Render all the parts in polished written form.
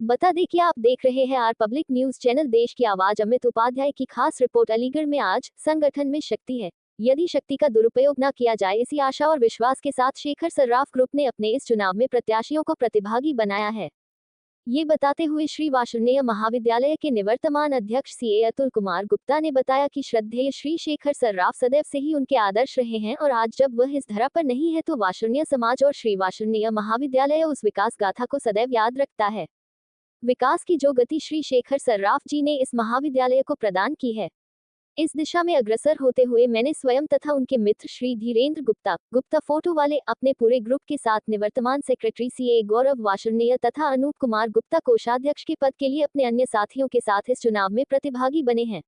बता दें कि आप देख रहे हैं आर पब्लिक न्यूज चैनल। देश की आवाज अमित उपाध्याय की खास रिपोर्ट। अलीगढ़ में आज संगठन में शक्ति है, यदि शक्ति का दुरुपयोग न किया जाए, इसी आशा और विश्वास के साथ शेखर सर्राफ ग्रुप ने अपने इस चुनाव में प्रत्याशियों को प्रतिभागी बनाया है। ये बताते हुए श्री वार्ष्णेय महाविद्यालय के निवर्तमान अध्यक्ष सीए अतुल कुमार गुप्ता ने बताया कि श्रद्धेय श्री शेखर सर्राफ सदैव से ही उनके आदर्श रहे हैं और आज जब वह इस धरा पर नहीं है तो वार्ष्णेय समाज और श्री वार्ष्णेय महाविद्यालय उस विकास गाथा को सदैव याद रखता है। विकास की जो गति श्री शेखर सर्राफ जी ने इस महाविद्यालय को प्रदान की है, इस दिशा में अग्रसर होते हुए मैंने स्वयं तथा उनके मित्र श्री धीरेन्द्र गुप्ता फोटो वाले अपने पूरे ग्रुप के साथ निवर्तमान सेक्रेटरी सीए गौरव वार्ष्णेय तथा अनूप कुमार गुप्ता कोषाध्यक्ष के पद के लिए अपने अन्य साथियों के साथ इस चुनाव में प्रतिभागी बने हैं।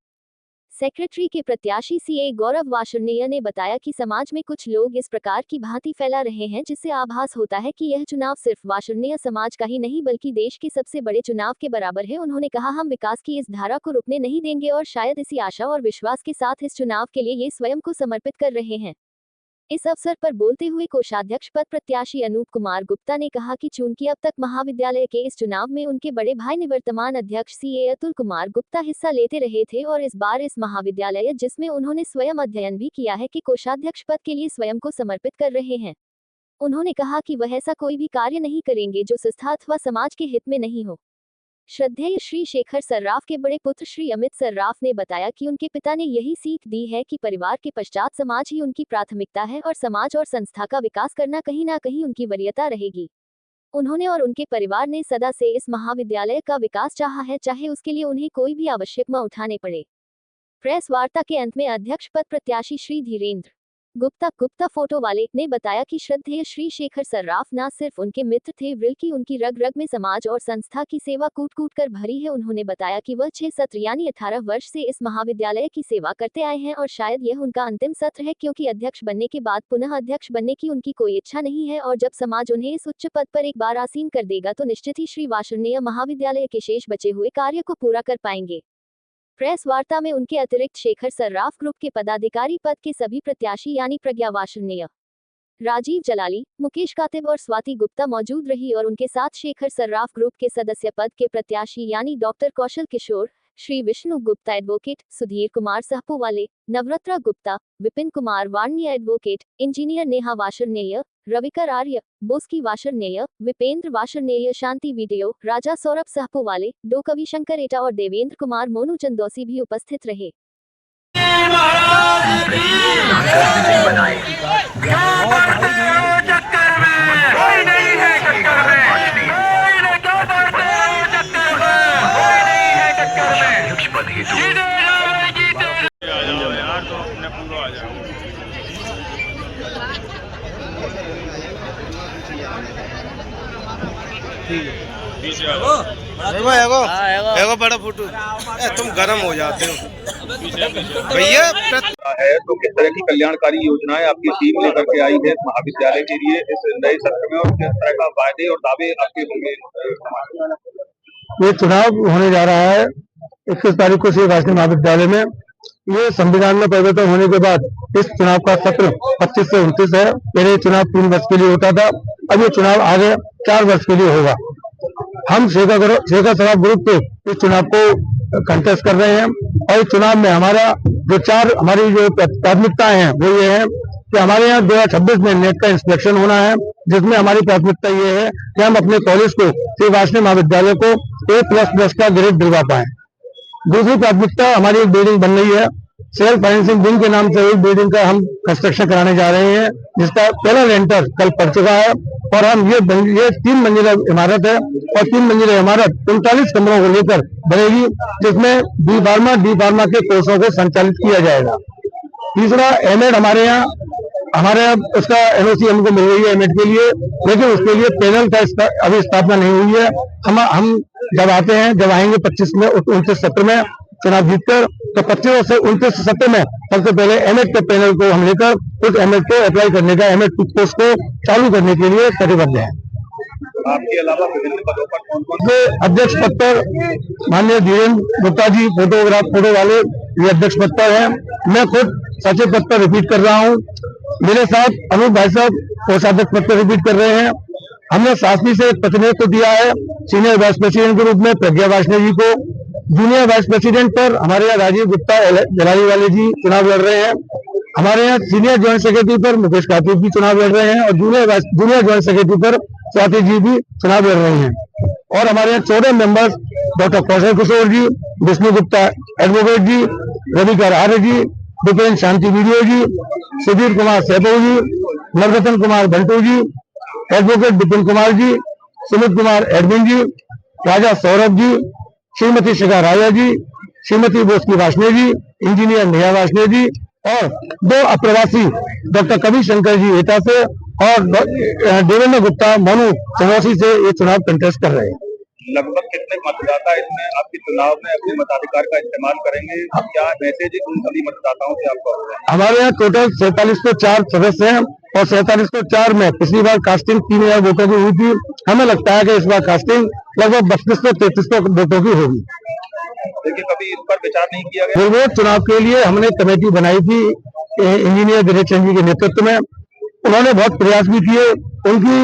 सेक्रेटरी के प्रत्याशी सीए गौरव वार्ष्णेय ने बताया कि समाज में कुछ लोग इस प्रकार की भांति फैला रहे हैं जिससे आभास होता है कि यह चुनाव सिर्फ वार्ष्णेय समाज का ही नहीं बल्कि देश के सबसे बड़े चुनाव के बराबर है। उन्होंने कहा, हम विकास की इस धारा को रुकने नहीं देंगे और शायद इसी आशा और विश्वास के साथ इस चुनाव के लिए ये स्वयं को समर्पित कर रहे हैं। इस अवसर पर बोलते हुए कोषाध्यक्ष पद प्रत्याशी अनूप कुमार गुप्ता ने कहा कि चूंकि अब तक महाविद्यालय के इस चुनाव में उनके बड़े भाई निवर्तमान अध्यक्ष सीए अतुल कुमार गुप्ता हिस्सा लेते रहे थे और इस बार इस महाविद्यालय जिसमें उन्होंने स्वयं अध्ययन भी किया है कि कोषाध्यक्ष पद के लिए स्वयं को समर्पित कर रहे हैं। उन्होंने कहा कि वह ऐसा कोई भी कार्य नहीं करेंगे जो संस्था अथवा समाज के हित में नहीं हो। श्रद्धेय श्री शेखर सर्राफ के बड़े पुत्र श्री अमित सर्राफ ने बताया कि उनके पिता ने यही सीख दी है कि परिवार के पश्चात समाज ही उनकी प्राथमिकता है और समाज और संस्था का विकास करना कहीं ना कहीं उनकी वरीयता रहेगी। उन्होंने और उनके परिवार ने सदा से इस महाविद्यालय का विकास चाहा है, चाहे उसके लिए उन्हें कोई भी आवश्यक कदम उठाने पड़े। प्रेस वार्ता के अंत में अध्यक्ष पद प्रत्याशी श्री धीरेन्द्र गुप्ता फोटो वाले ने बताया कि श्रद्धेय श्री शेखर सर्राफ न सिर्फ उनके मित्र थे बल्कि उनकी रग रग में समाज और संस्था की सेवा कूट कूट कर भरी है। उन्होंने बताया कि वह 6 सत्र यानी 18 वर्ष से इस महाविद्यालय की सेवा करते आए हैं और शायद यह उनका अंतिम सत्र है, क्योंकि अध्यक्ष बनने के बाद पुनः अध्यक्ष बनने की उनकी कोई इच्छा नहीं है और जब समाज उन्हें इस उच्च पद पर एक बार आसीन कर देगा तो निश्चित ही श्री वार्ष्णेय महाविद्यालय के शेष बचे हुए कार्य को पूरा कर पाएंगे। प्रेस वार्ता में उनके अतिरिक्त शेखर सर्राफ ग्रुप के पदाधिकारी पद के सभी प्रत्याशी यानी प्रज्ञा वार्ष्णेय, राजीव जलाली, मुकेश कातिब और स्वाति गुप्ता मौजूद रही और उनके साथ शेखर सर्राफ ग्रुप के सदस्य पद के प्रत्याशी यानी डॉक्टर कौशल किशोर, श्री विष्णु गुप्ता एडवोकेट, सुधीर कुमार सहपू वाले, नवरत्रा गुप्ता, विपिन कुमार वार्णी एडवोकेट, इंजीनियर नेहा वार्ष्णेय, रविकर आर्य, बोस्की वार्ष्णेय, विपेंद्र वार्ष्णेय, शांति वीडियो, राजा सौरभ सहपू वाले, डो कविशंकर एटा और देवेंद्र कुमार मोनू चंदौसी भी उपस्थित रहे। एगो बड़ा फोटो तुम गर्म हो जाते हो भैया है। तो किस तरह की कल्याणकारी योजनाएं आपकी टीम लेकर के आई है महाविद्यालय के लिए इस नए सत्र में और किस तरह का वादे और दावे आपके होंगे? ये चुनाव होने जा रहा है 21 तारीख को श्री वार्ष्णेय महाविद्यालय में। ये संविधान में परिवर्तन होने के बाद इस चुनाव का सत्र 25 से 29 है। पहले चुनाव 3 वर्ष के लिए होता था, अब ये चुनाव आगे 4 वर्ष के लिए होगा। हम शेखर सर्राफ ग्रुप के इस चुनाव को कंटेस्ट कर रहे हैं और इस चुनाव में हमारी जो प्राथमिकताएं हैं वो ये है कि हमारे यहाँ 2026 में नेट का इंस्पेक्शन होना है, जिसमें हमारी प्राथमिकता ये है कि हम अपने कॉलेज को श्री वार्ष्णेय महाविद्यालय को A++ का ग्रेड दिलवा पाए। दूसरी प्राथमिकता हमारी एक बिल्डिंग बन रही है, सेल्फ फाइनेंसिंग विंग के नाम से एक बिल्डिंग का हम कंस्ट्रक्शन कराने जा रहे हैं, जिसका पहला लेंटर कल पड़ चुका है और हम ये 3 मंजिला इमारत है और 3 मंजिला इमारत 39 कमरों को लेकर बनेगी, जिसमें डी फार्मा के कोर्सों को संचालित किया जाएगा। तीसरा एमएड हमारे यहाँ उसका एनओसी हमको मिल रही है एमएड के लिए, लेकिन उसके लिए पैनल का अभी स्थापना नहीं हुई है। हम जब आएंगे 25 में 29 सत्र में चुनाव जीतकर, तो 25 से 29 सत्र में सबसे पहले एमएड के पैनल को हम लेकर उस एमएड को अप्लाई करने का एमएड कोर्स को चालू करने के लिए प्रतिबद्ध है। आपके अलावा विभिन्न पदों पर कौन-कौन से अध्यक्ष पद पर माननीय धीरेन्द्र गुप्ता जी फोटो वाले ये अध्यक्ष पद पर है। मैं खुद सचिव पद पर रिपीट कर रहा हूँ। मेरे साथ अनूप भाई साहब कोषाध्यक्ष पद पर रिपीट कर रहे हैं। हमने शासनी से एक प्रतिनिधित्व दिया है सीनियर वाइस प्रेसिडेंट के रूप में प्रज्ञा वार्ष्णेय जी को। जूनियर वाइस प्रेसिडेंट पर हमारे यहाँ राजीव गुप्ता जलाली वाले जी चुनाव लड़ रहे हैं। हमारे यहाँ सीनियर ज्वाइंट सेक्रेटरी पर मुकेश कार्तिक भी चुनाव लड़ रहे हैं और जूनियर ज्वाइंट सेक्रेटरी पर स्वाति जी भी चुनाव लड़ रहे हैं। और हमारे यहाँ 14 मेंबर्स डॉक्टर कौशल किशोर जी, विष्णु गुप्ता एडवोकेट जी, रविकर आर्य जी, विपिन शांति वीडियो जी, सुधीर कुमार सैपव जी, नवरत्न कुमार बंटू जी, एडवोकेट विपिन कुमार जी, सुमित कुमार एडमिन जी, राजा सौरभ जी, श्रीमती शिखा राजा जी, श्रीमती बोस्की वार्ष्णेय जी, इंजीनियर नेहा वार्ष्णेय जी और 2 अप्रवासी डॉक्टर कवि शंकर जी एटा से और देवेंद्र गुप्ता मनु चौसी से ये चुनाव कंटेस्ट कर रहे हैं। लगभग कितने मतदाता इसमें आपके चुनाव में अपने मताधिकार का इस्तेमाल करेंगे? क्या मैसेज उन सभी मतदाताओं से आपका होगा? हमारे यहाँ टोटल 4704 सदस्य हैं और 4704 में पिछली बार कास्टिंग 3000 वोटों की हुई थी। हमें लगता है कि इस बार कास्टिंग लगभग 3200-3300 वोटों की होगी। देखिए, कभी इस पर विचार नहीं किया गया? निर्विरोध चुनाव के लिए हमने कमेटी बनाई थी इंजीनियर दिनेश चंद जी के नेतृत्व में। उन्होंने बहुत प्रयास भी किए। उनकी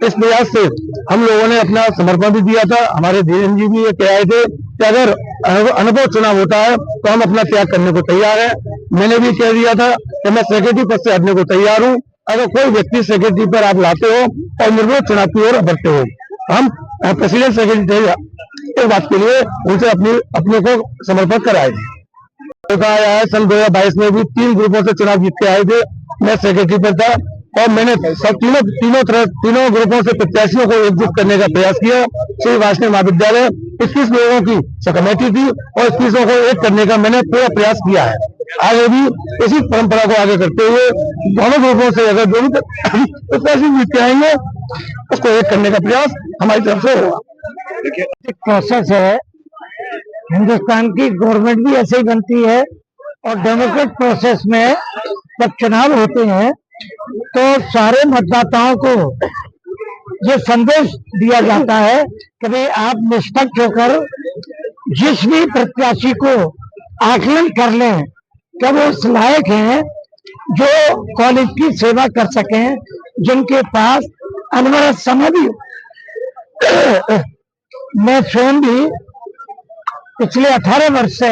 इस प्रयास से हम लोगों ने अपना समर्पण भी दिया था। हमारे धीरेन्द्र जी भी ये कह रहे थे कि अगर अनुभव चुनाव होता है तो हम अपना त्याग करने को तैयार हैं। मैंने भी कह दिया था कि मैं सेक्रेटरी पद से हटने को तैयार हूं अगर कोई व्यक्ति सेक्रेटरी पर आप लाते हो और निर्विरोध चुनाव की ओर बढ़ते हो। हम प्रेसिडेंट सेक्रेटरी इस बात के लिए उनसे अपने को समर्पण कराए थे। आया है सन 2022 में भी 3 ग्रुपों से चुनाव जीत के आए थे। मैं सेक्रेटरी पर था और मैंने सब तीनों ग्रुपों से प्रत्याशियों को एकजुट करने का प्रयास किया। श्री वार्ष्णेय महाविद्यालय 21 लोगों की कमेटी थी और 21 को एक करने का मैंने पूरा प्रयास किया है। आगे भी इसी परंपरा को आगे करते हुए दोनों ग्रुपों से अगर जो भी प्रत्याशी जीत के आएंगे उसको एक करने का प्रयास हमारी तरफ से होगा। देखिए, प्रोसेस है, हिंदुस्तान की गवर्नमेंट भी ऐसे ही बनती है और डेमोक्रेटिक प्रोसेस में जब चुनाव होते हैं तो सारे मतदाताओं को ये संदेश दिया जाता है कि भाई आप निष्पक्ष होकर जिस भी प्रत्याशी को आकलन कर लें कि वो उस लायक हैं जो कॉलेज की सेवा कर सकें, जिनके पास अनवरत समय भी हो। मैं स्वयं भी पिछले 18 वर्ष से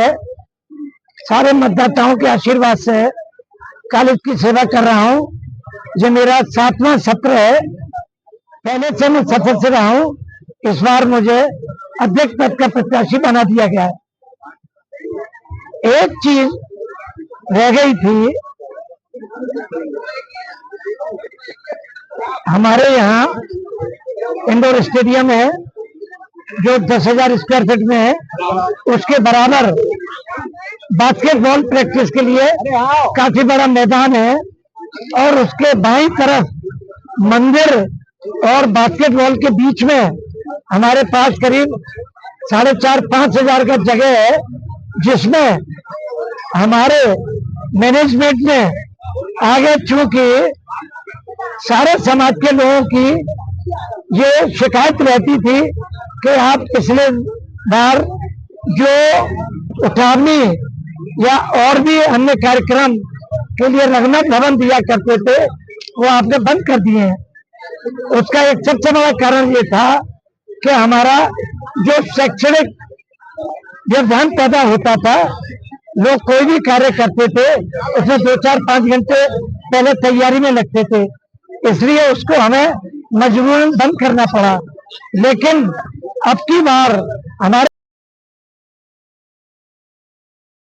सारे मतदाताओं के आशीर्वाद से कॉलेज की सेवा कर रहा हूँ। ये मेरा 7वां सत्र है। पहले से मैं सदस्य रहा हूँ। इस बार मुझे अध्यक्ष पद का प्रत्याशी बना दिया गया है। एक चीज रह गई थी, हमारे यहाँ इंडोर स्टेडियम है जो 10,000 स्क्वायर फीट में है, उसके बराबर बास्केटबॉल प्रैक्टिस के लिए काफी बड़ा मैदान है और उसके बाईं तरफ मंदिर और बास्केटबॉल के बीच में हमारे पास करीब 4,500-5 हजार का जगह है, जिसमें हमारे मैनेजमेंट ने आगे चूंकि सारे समाज के लोगों की ये शिकायत रहती थी कि आप पिछले बार जो उठावनी या और भी अन्य कार्यक्रम के लिए रघुनाथ भवन दिया करते थे वो आपने बंद कर दिए हैं। उसका एक सबसे बड़ा कारण ये था कि हमारा जो शैक्षणिक व्यवधान पैदा होता था, लोग कोई भी कार्य करते थे उसमें 2-4-5 घंटे पहले तैयारी में लगते थे, इसलिए उसको हमें मजबूरन बंद करना पड़ा। लेकिन अब की बार हमारे